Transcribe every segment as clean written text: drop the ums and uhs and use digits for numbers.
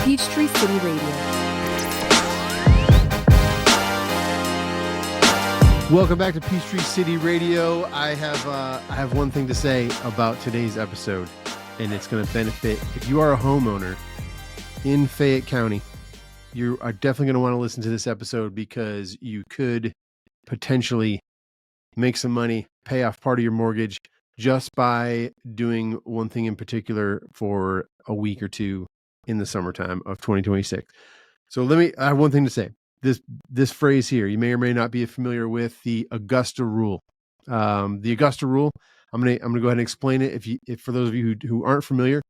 Peachtree City Radio. Welcome back to Peachtree City Radio. I have one thing to say about today's episode, and it's going to benefit if you are a homeowner in Fayette County. You are definitely going to want to listen to this episode because you could potentially make some money, pay off part of your mortgage just by doing one thing in particular for a week or two in the summertime of 2026. So I have one thing to say. This phrase here, you may or may not be familiar with the Augusta Rule. The Augusta Rule, I'm gonna go ahead and explain it if for those of you who aren't familiar.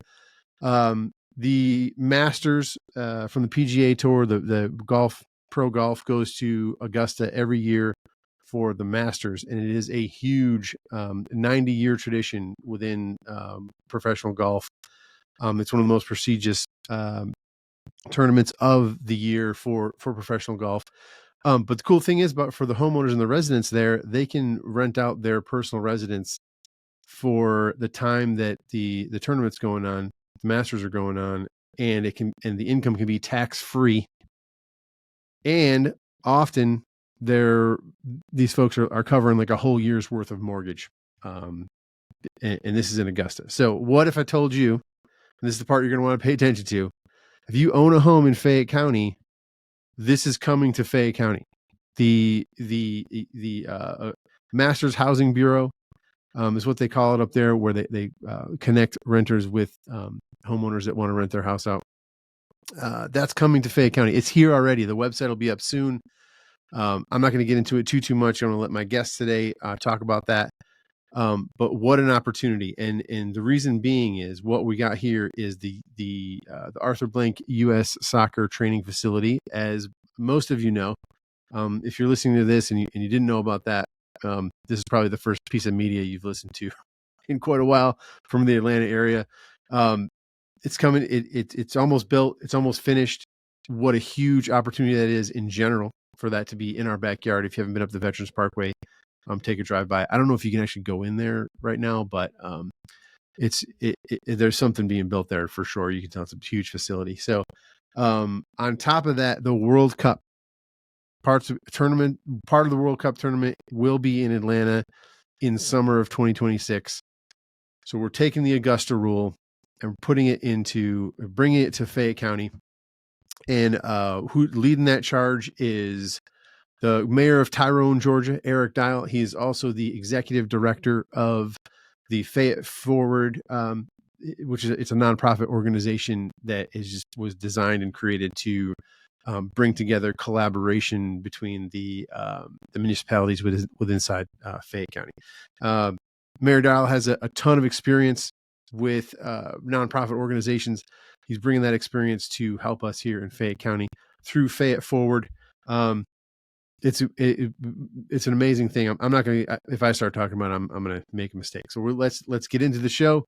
The Masters from the PGA Tour, the pro golf goes to Augusta every year for the Masters, and it is a huge 90-year tradition within professional golf. It's one of the most prestigious tournaments of the year for professional golf. But the cool thing is, for the homeowners and the residents there, they can rent out their personal residence for the time that the tournament's going on, the Masters are going on, and the income can be tax free. And often these folks are covering like a whole year's worth of mortgage. And this is in Augusta. So what if I told you, and this is the part you're going to want to pay attention to, if you own a home in Fayette County, this is coming to Fayette County. The Masters Housing Bureau is what they call it up there, where they connect renters with homeowners that want to rent their house out. That's coming to Fayette County. It's here already. The website will be up soon. I'm not going to get into it too much. I'm going to let my guests today talk about that. But what an opportunity. And the reason being is what we got here is the Arthur Blank U.S. Soccer Training Facility. As most of you know, if you're listening to this and you didn't know about that, this is probably the first piece of media you've listened to in quite a while from the Atlanta area. It's coming. It's almost built. It's almost finished. What a huge opportunity that is in general for that to be in our backyard. If you haven't been up the Veterans Pkwy, take a drive by. I don't know if you can actually go in there right now, but there's something being built there for sure. You can tell it's a huge facility. So on top of that, the World Cup part of the World Cup tournament will be in Atlanta in summer of 2026. So we're taking the Augusta Rule and bringing it to Fayette County. And who leading that charge is the mayor of Tyrone, Georgia, Eric Dial. He is also the executive director of the Fayette Forward, which it's a nonprofit organization that was designed and created to bring together collaboration between the municipalities within Fayette County. Mayor Dial has a ton of experience with nonprofit organizations. He's bringing that experience to help us here in Fayette County through Fayette Forward. It's an amazing thing. I'm not going to, if I start talking about it, I'm going to make a mistake. So let's get into the show.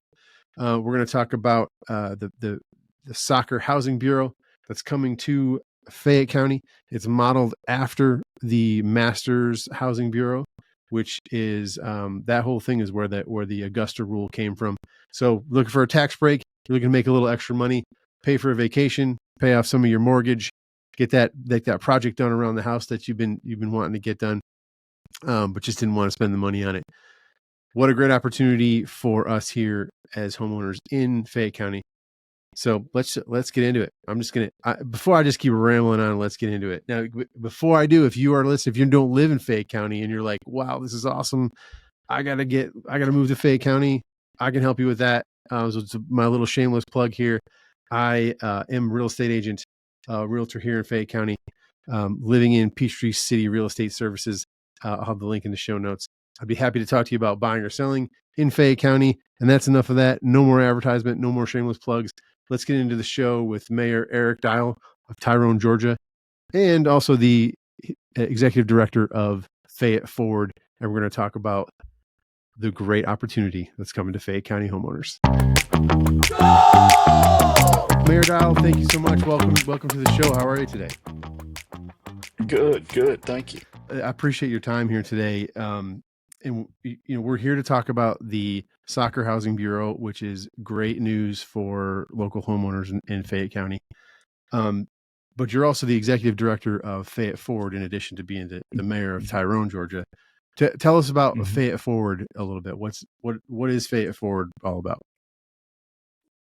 We're going to talk about the Soccer Housing Bureau that's coming to Fayette County. It's modeled after the Masters Housing Bureau, which is that whole thing is where the Augusta Rule came from. So looking for a tax break, you're looking to make a little extra money, pay for a vacation, pay off some of your mortgage, get that project done around the house that you've been wanting to get done, but just didn't want to spend the money on it. What a great opportunity for us here as homeowners in Fayette County. So let's get into it. I'm just before I just keep rambling on, let's get into it. Now, before I do, if you don't live in Fayette County and you're like, wow, this is awesome, I gotta move to Fayette County, I can help you with that. So it's my little shameless plug here. I am a real estate agent, realtor here in Fayette County, living in Peachtree City Real Estate Services. I'll have the link in the show notes. I'd be happy to talk to you about buying or selling in Fayette County. And that's enough of that. No more advertisement, no more shameless plugs. Let's get into the show with Mayor Eric Dial of Tyrone, Georgia, and also the executive director of Fayette Forward. And we're going to talk about the great opportunity that's coming to Fayette County homeowners. Mayor Dial, thank you so much. Welcome to the show. How are you today? Good. Thank you. I appreciate your time here today. And we're here to talk about the Soccer Housing Bureau, which is great news for local homeowners in Fayette County. But you're also the executive director of Fayette Forward, in addition to being the mayor of Tyrone, Georgia. Tell us about Fayette Forward a little bit. What is Fayette Forward all about?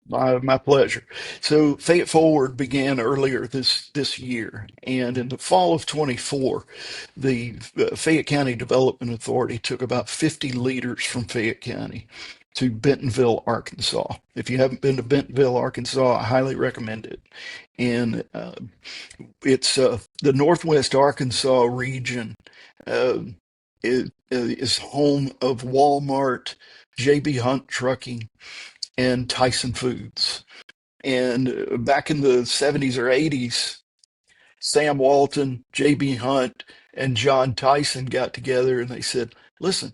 My pleasure. So Fayette Forward began earlier this year, and in the fall of 24, the Fayette County Development Authority took about 50 leaders from Fayette County to Bentonville, Arkansas. If you haven't been to Bentonville, Arkansas, I highly recommend it. And it's the Northwest Arkansas region uh, is home of Walmart, J.B. Hunt Trucking, and Tyson Foods. And back in the 70s or 80s, Sam Walton, J.B. Hunt, and John Tyson got together and they said, listen,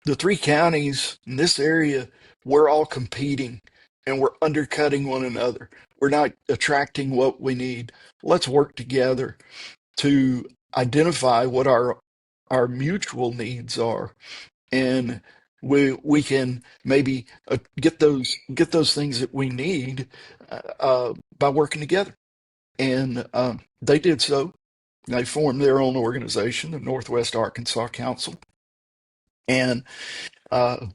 the three counties in this area, we're all competing and we're undercutting one another. We're not attracting what we need. Let's work together to identify what our mutual needs are, and we can maybe get those things that we need by working together. And they did so. They formed their own organization, the Northwest Arkansas Council, and uh,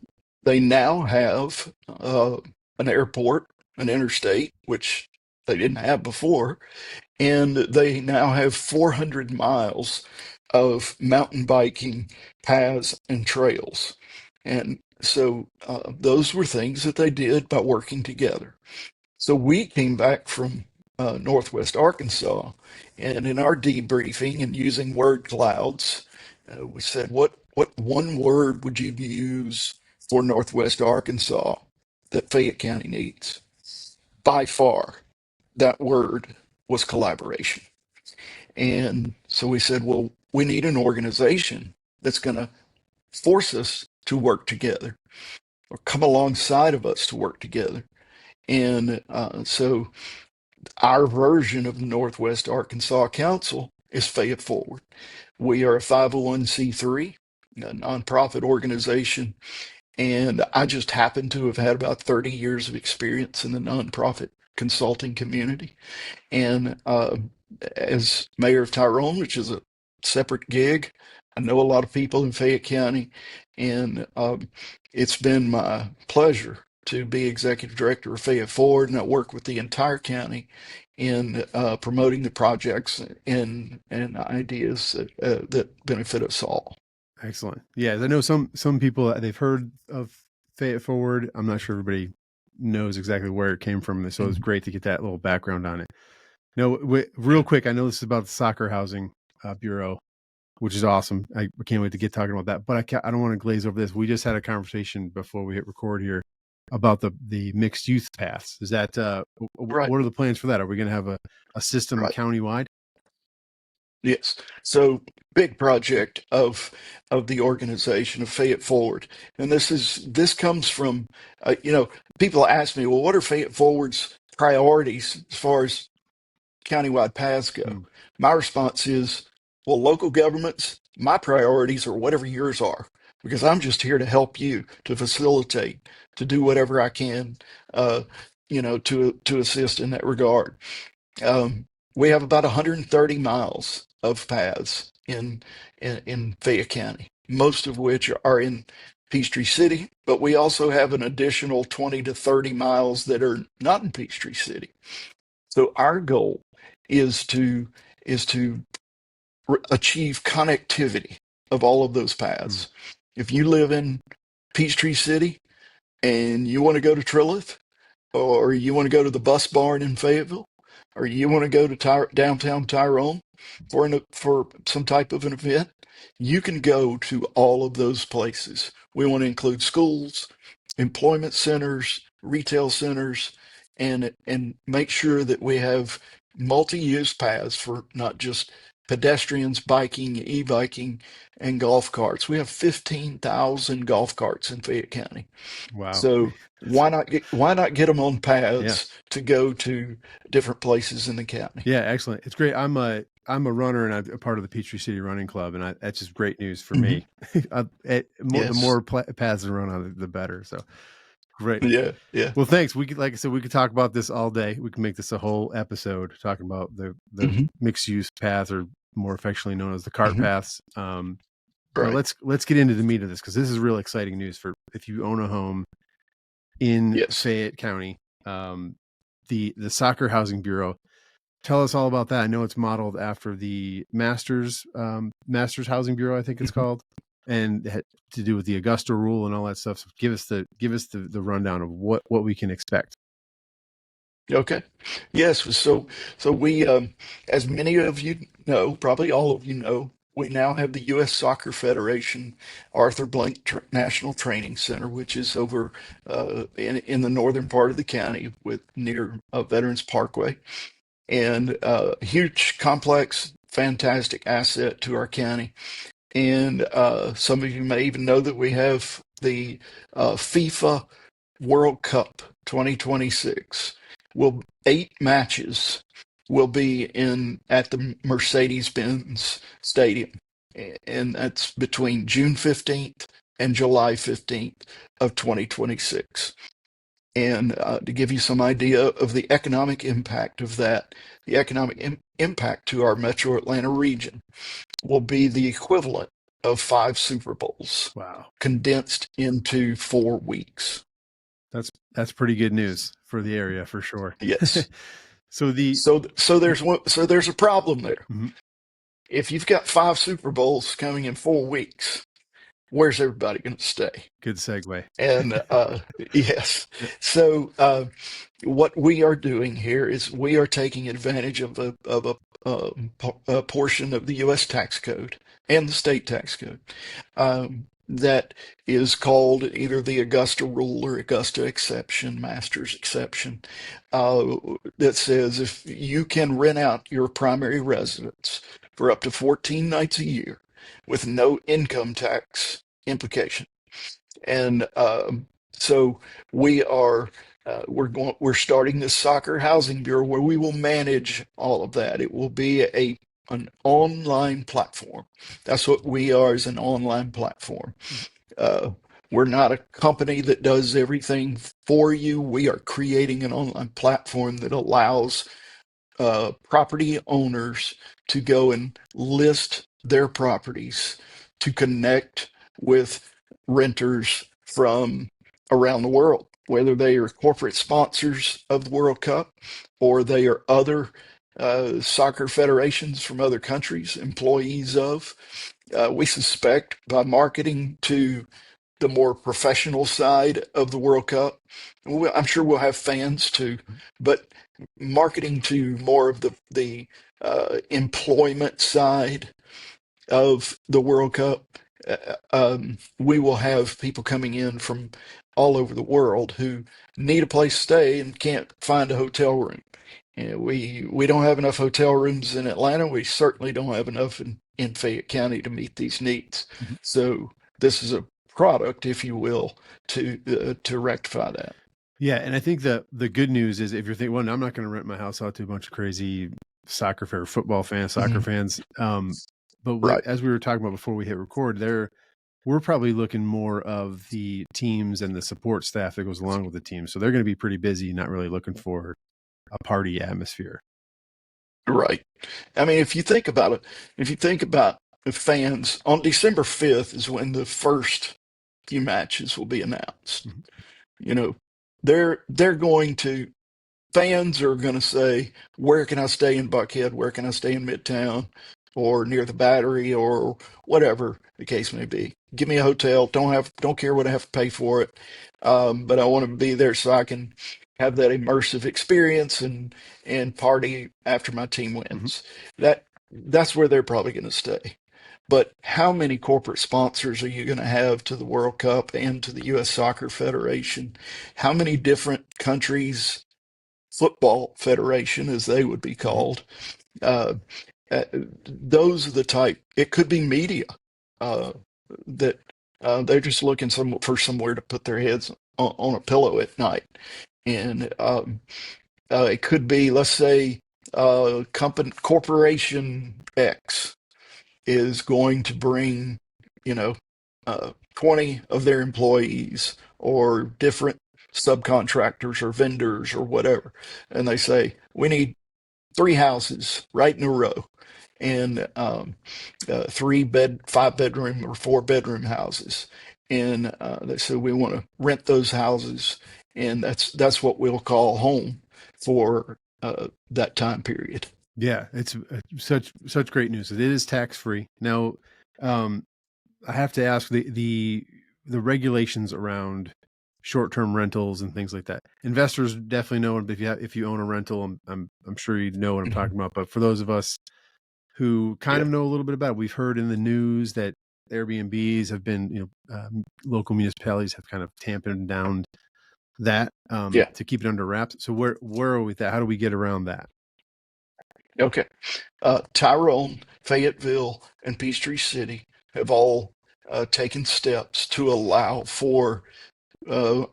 they now have an airport, an interstate, which they didn't have before, and they now have 400 miles of mountain biking paths and trails. And so those were things that they did by working together. So we came back from Northwest Arkansas, and in our debriefing and using word clouds, we said, what one word would you use for Northwest Arkansas that Fayette County needs? By far, that word was collaboration. And so we said, well, we need an organization that's going to force us to work together or come alongside of us to work together. And so our version of the Northwest Arkansas Council is Fayette Forward. We are a 501c3, a nonprofit organization, and I just happen to have had about 30 years of experience in the nonprofit consulting community. And as mayor of Tyrone, which is a separate gig, I know a lot of people in Fayette County, and it's been my pleasure to be executive director of Fayette Forward, and I work with the entire county in promoting the projects and ideas that benefit us all. Excellent. Yeah, I know some people, they've heard of Fayette Forward. I'm not sure everybody knows exactly where it came from, so it's Mhm. great to get that little background on it. No, real quick, I know this is about the Soccer Housing Bureau, which is awesome. I can't wait to get talking about that. But I don't want to glaze over this. We just had a conversation before we hit record here about the mixed use paths. Is that Right, what are the plans for that? Are we going to have a system right. countywide? Yes. So big project of the organization of Fayette Forward, and this comes from people ask me, well, what are Fayette Forward's priorities as far as countywide paths go? Mm, My response is, well, local governments, my priorities are whatever yours are, because I'm just here to help you, to facilitate, to do whatever I can, uh, to assist in that regard. We have about 130 miles of paths in Fayette County, most of which are in Peachtree City, but we also have an additional 20 to 30 miles that are not in Peachtree City. So our goal is to achieve connectivity of all of those mm. paths. If you live in Peachtree City and you want to go to Trilith, or you want to go to the bus barn in Fayetteville, or you want to go to downtown Tyrone for some type of an event, you can go to all of those places. We want to include schools, employment centers, retail centers, and make sure that we have multi-use paths for not just pedestrians, biking, e-biking, and golf carts. We have 15,000 golf carts in Fayette County. Wow. So That's, why not get them on yeah. paths to go to different places in the county? Yeah, excellent. It's great. I'm a runner and I'm a part of the Peachtree City Running Club, and that's just great news for Hmm. me. The Yes. more paths to run on, the better. So Great. Yeah, yeah. Well, thanks. We could, like I said, we could talk about this all day. We can make this a whole episode talking about the Hmm. mixed use path, or more affectionately known as the cart Hmm. paths. But Right. let's get into the meat of this, because this is real exciting news for if you own a home in Yes. Fayette County. The Soccer Housing Bureau. Tell us all about that. I know it's modeled after the Masters Housing Bureau, I think it's Hmm. called, and it had to do with the Augusta Rule and all that stuff. So give us the rundown of what we can expect. Okay. Yes. So we, as many of you know, probably all of you know, we now have the U.S. Soccer Federation Arthur Blank National Training Center, which is over in the northern part of the county, with near Veterans Parkway, and huge, complex, fantastic asset to our county. And some of you may even know that we have the FIFA World Cup 2026. Will 8 matches will be in at the Mercedes-Benz Stadium, and that's between June 15th and July 15th of 2026. And to give you some idea of the economic impact of that, the economic impact to our Metro Atlanta region will be the equivalent of 5 Super Bowls Wow, condensed into 4 weeks. that's pretty good news for the area for sure. Yes. So the So there's a problem there. Mhm. If you've got 5 Super Bowls coming in 4 weeks, where's everybody going to stay? Good segue. And yes, so what we are doing here is we are taking advantage of a portion of the U.S. tax code and the state tax code, that is called either the Augusta Rule or Augusta Exception, Master's Exception, uh, that says if you can rent out your primary residence for up to 14 nights a year with no income tax implication. And so we are we're starting this soccer housing bureau where we will manage all of that. It will be an online platform. That's what we are, is an online platform. Uh, we're not a company that does everything for you. We are creating an online platform that allows property owners to go and list their properties to connect with renters from around the world, whether they are corporate sponsors of the World Cup or they are other soccer federations from other countries, employees of. We suspect by marketing to the more professional side of the World Cup. I'm sure we'll have fans too, but marketing to more of the employment side of the World Cup, we will have people coming in from all over the world who need a place to stay and can't find a hotel room. And we don't have enough hotel rooms in Atlanta. We certainly don't have enough in Fayette County to meet these needs. Mhm. So this is a product, if you will, to rectify that. Yeah, and I think the good news is, if you're thinking, well, I'm not going to rent my house out to a bunch of crazy football fans, soccer Mhm. fans. But Right. as we were talking about before we hit record, we're probably looking more of the teams and the support staff that goes along with the team. So they're going to be pretty busy, not really looking for a party atmosphere. Right. I mean, if you think about the fans, on December 5th is when the first few matches will be announced. Mhm. You know, they're going to fans are going to say, where can I stay in Buckhead? Where can I stay in Midtown or near the Battery or whatever the case may be? Give me a hotel. Don't care what I have to pay for it. But I want to be there so I can have that immersive experience and party after my team Mhm. wins. That's where they're probably going to stay. But how many corporate sponsors are you going to have to the World Cup and to the U.S. Soccer Federation? How many different countries football federation, as they would be Mhm. called. Uh, those are the type. It could be media uh, that they're just looking for somewhere to put their heads on a pillow at night, and it could be, let's say, company corporation X is going to bring, you know, 20 of their employees or different subcontractors or vendors or whatever, and they say we need 3 houses right in a row, and 5 bedroom or 4 bedroom houses, and they said we want to rent those houses, and that's what we'll call home for that time period. Yeah, it's such great news. It is tax free. Now, I have to ask the regulations around short-term rentals and things like that. Investors definitely know if you own a rental. I'm sure you know what I'm talking about. But for those of us who kind Yeah, of know a little bit about it, we've heard in the news that Airbnbs have been, local municipalities have kind of tamped down that yeah. to keep it under wraps. So where are we with that? How do we get around that? Okay. Tyrone, Fayetteville, and Peachtree City have all taken steps to allow for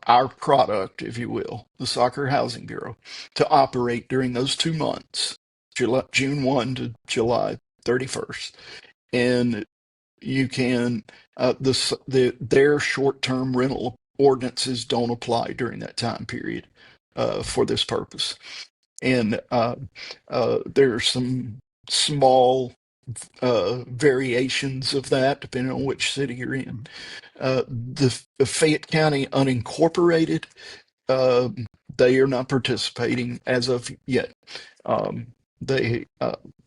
our product, if you will, the Soccer Housing Bureau, to operate during those 2 months, June 1 to July 31st. And you can, their short-term rental ordinances don't apply during that time period for this purpose. And there are some small variations of that depending on which city you're in. The Fayette County unincorporated, uh, they are not participating as of yet. Um, they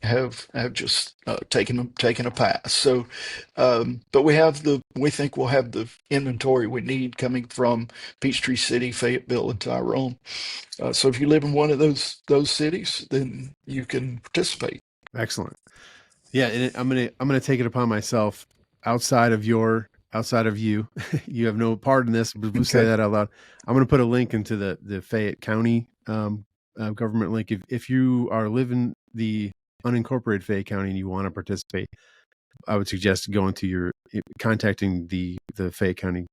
have just taken a pass. So, but we think we'll have the inventory we need coming from Peachtree City, Fayetteville, and Tyrone. So if you live in one of those cities, then you can participate. Excellent. Yeah, and I'm gonna take it upon myself outside of you. You have no part in this, but we'll say Okay. that out loud. I'm gonna put a link into the Fayette County government link. If you are living the unincorporated Fayette County and you want to participate, I would suggest contacting the Fayette County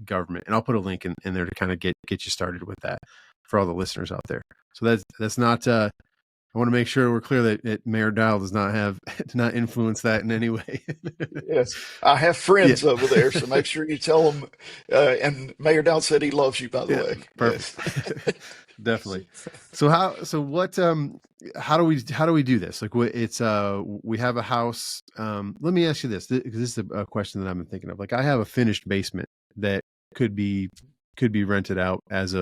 government, and I'll put a link in there to kind of get you started with that for all the listeners out there. So that's not. I want to make sure we're clear that Mayor Dial does not influence that in any way. Yes, I have Yeah, friends over there, so make sure you tell them. And Mayor Down said he loves you, by the yeah, way. Yes. perfect. Definitely. So how do we do this? Like we have a house. Let me ask you this, because this is a question that I've been thinking of. Like I have a finished basement that could be rented out as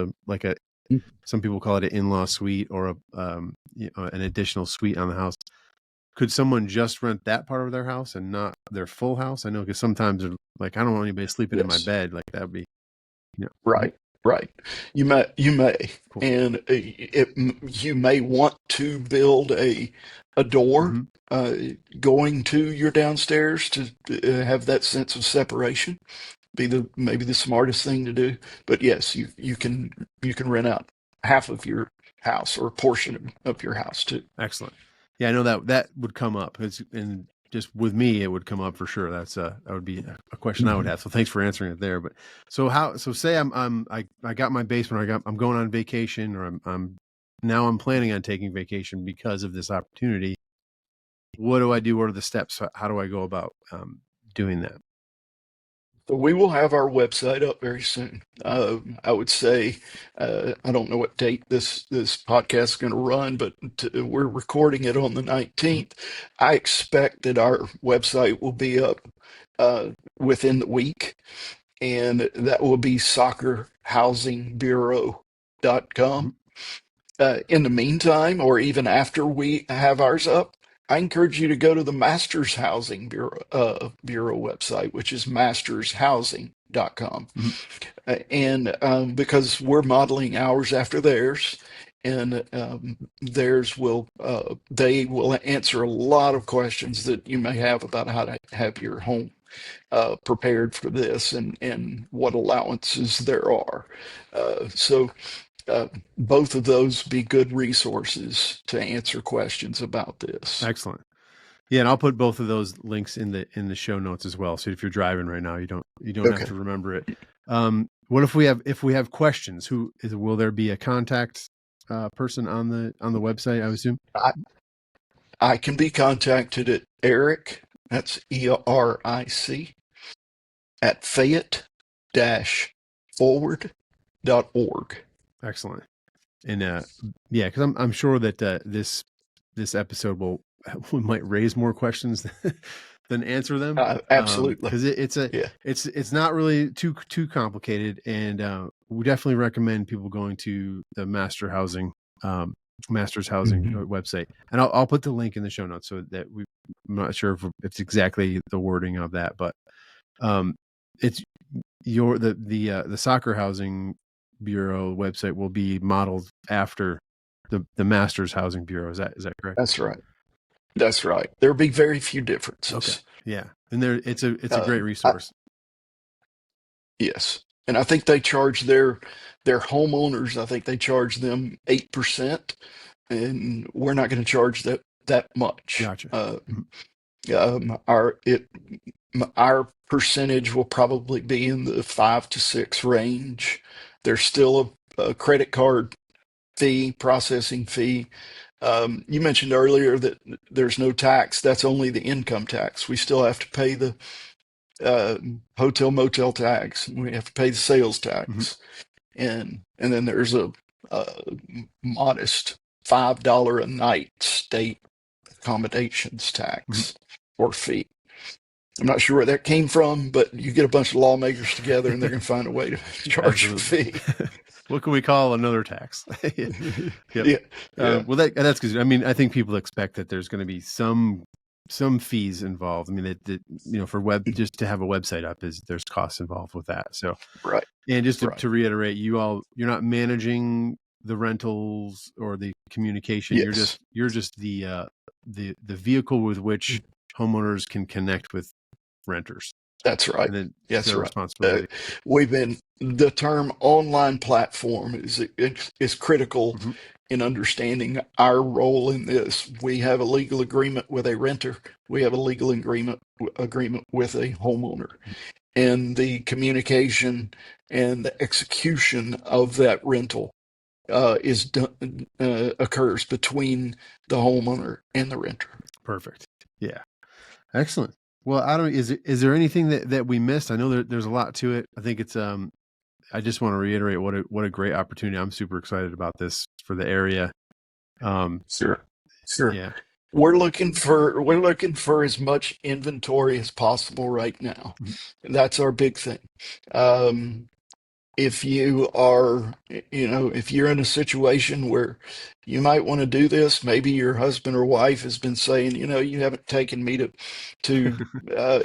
some people call it an in-law suite or an additional suite on the house. Could someone just rent that part of their house and not their full house? I know, because sometimes they're like, I don't want anybody sleeping in my Yes. bed. Like that would be, Right. Right. You may, cool. and you may want to build a door Mm-hmm. uh, going to your downstairs to have that sense of separation. Be the maybe the smartest thing to do. But yes, you can rent out half of your house or a portion of your house too. Excellent. Yeah, I know that would come up. And just with me, it would come up for sure. That would be a question I would Mhm. have. So thanks for answering it there. But so say I got my basement, I'm going on vacation, or I'm planning on taking vacation because of this opportunity. What do I do? What are the steps? How do I go about doing that? So we will have our website up very soon. I would say I don't know what date this podcast is going to run, but we're recording it on the Mhm. 19th. I expect that our website will be up within the week, and that will be Mhm. soccerhousingbureau.com. In the meantime, or even after we have ours up, I encourage you to go to the Masters Housing Bureau website, which is mastershousing.com. Mhm. And because we're modeling ours after theirs, and they will answer a lot of questions that you may have about how to have your home prepared for this, and what allowances there are. So uh, both of those be good resources to answer questions about this. Excellent. Yeah, and I'll put both of those links in the show notes as well. So if you're driving right now, you don't have Okay. to remember it. What if we have questions? Will there be a contact person on the website? I would assume. I, I can be contacted at Eric, that's ERIC, at Fayette-forward.com. Excellent. And yeah, because I'm sure that this episode we might raise more questions than answer them. Absolutely. Because it's not really too complicated, and we definitely recommend people going to the Masters Housing website, and I'll put the link in the show notes so that I'm not sure if it's exactly the wording of that, but it's the Soccer Housing Bureau website will be modeled after the Masters Housing Bureau. Is that correct? That's right. There'll be very few differences. Okay. Yeah. And it's a great resource. Yes. And I think they charge their homeowners, I think they charge them 8%, and we're not going to charge that much. Gotcha. Our percentage will probably be in the 5 to 6 range. There's still a credit card fee, processing fee. You mentioned earlier that there's no tax. That's only the income tax. We still have to pay the hotel motel tax. We have to pay the sales tax, and then there's a modest $5 a night state accommodations tax or fee. I'm not sure where that came from, but you get a bunch of lawmakers together and they're going to find a way to charge a fee. What can we call another tax? Yep. Yeah. Well, that's because I think people expect that there's going to be some fees involved. I mean, that for just to have a website up there's costs involved with that. So right. And just to reiterate, you're not managing the rentals or the communication. Yes. You're just the vehicle with which homeowners can connect with renters. That's right. That's right. Responsibility. The term online platform is critical in understanding our role in this. We have a legal agreement with a renter. We have a legal agreement with a homeowner, and the communication and the execution of that rental occurs between the homeowner and the renter. Perfect. Yeah. Excellent. Well, is there anything that we missed? I know there's a lot to it. I think it's I just want to reiterate what a great opportunity. I'm super excited about this for the area. Sure. Yeah. We're looking for as much inventory as possible right now. That's our big thing. If you are, if you're in a situation where you might want to do this, maybe your husband or wife has been saying, you haven't taken me to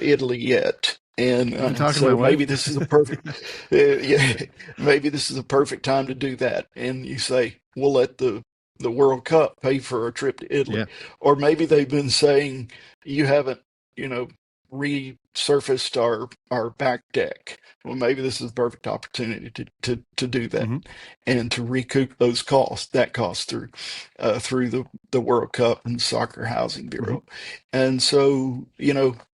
Italy yet. And so maybe this is a perfect, maybe this is a perfect time to do that. And you say, we'll let the World Cup pay for a trip to Italy. Yeah. Or maybe they've been saying you haven't, resurfaced our back deck. Well, maybe this is the perfect opportunity to do that and to recoup that cost through the World Cup and Soccer Housing Bureau. And so,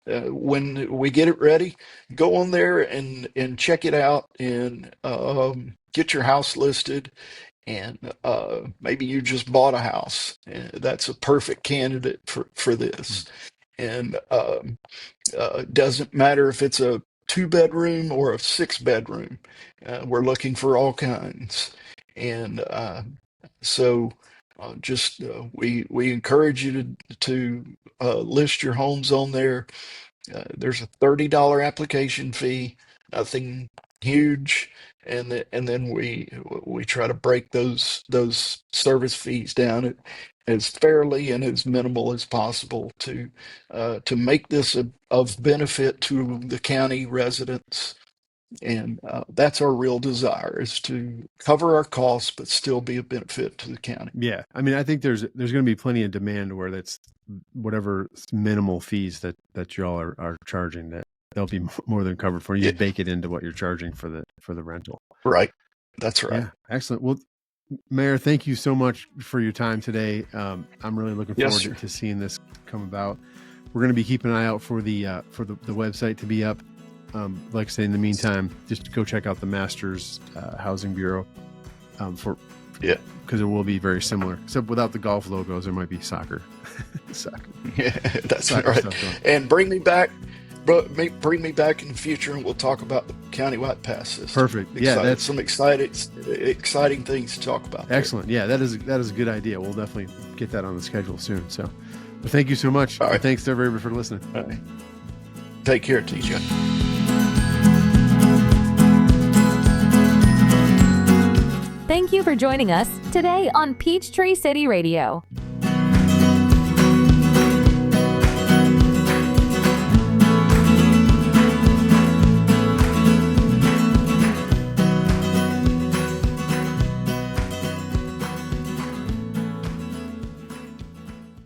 when we get it ready, go on there and check it out and get your house listed. And maybe you just bought a house. That's a perfect candidate for this. And doesn't matter if it's a 2-bedroom or a 6-bedroom. We're looking for all kinds. And so we encourage you to list your homes on there. There's a $30 application fee, nothing huge. And then we try to break those service fees down as fairly and as minimal as possible to make this of benefit to the county residents. And that's our real desire, is to cover our costs but still be a benefit to the county. Yeah, I mean, I think there's going to be plenty of demand where that's whatever minimal fees that you all are charging, that they'll be more than covered for. You just bake it into what you're charging for the rental. Right. That's right. Yeah. Excellent. Well, Mayor, thank you so much for your time today. I'm really looking forward to seeing this come about. We're going to be keeping an eye out for the website to be up. Like I say, in the meantime, just go check out the Masters Housing Bureau because it will be very similar, except without the golf logos. There might be soccer. Yeah, that's right. And bring me back bring me back in the future, and we'll talk about the countywide pass system. Perfect. Yeah, that's some exciting things to talk about. Excellent. There. Yeah, that is a good idea. We'll definitely get that on the schedule soon. So, well, thank you so much. All right. Thanks to everybody for listening. All right. Take care, TJ. Thank you for joining us today on Peachtree City Radio.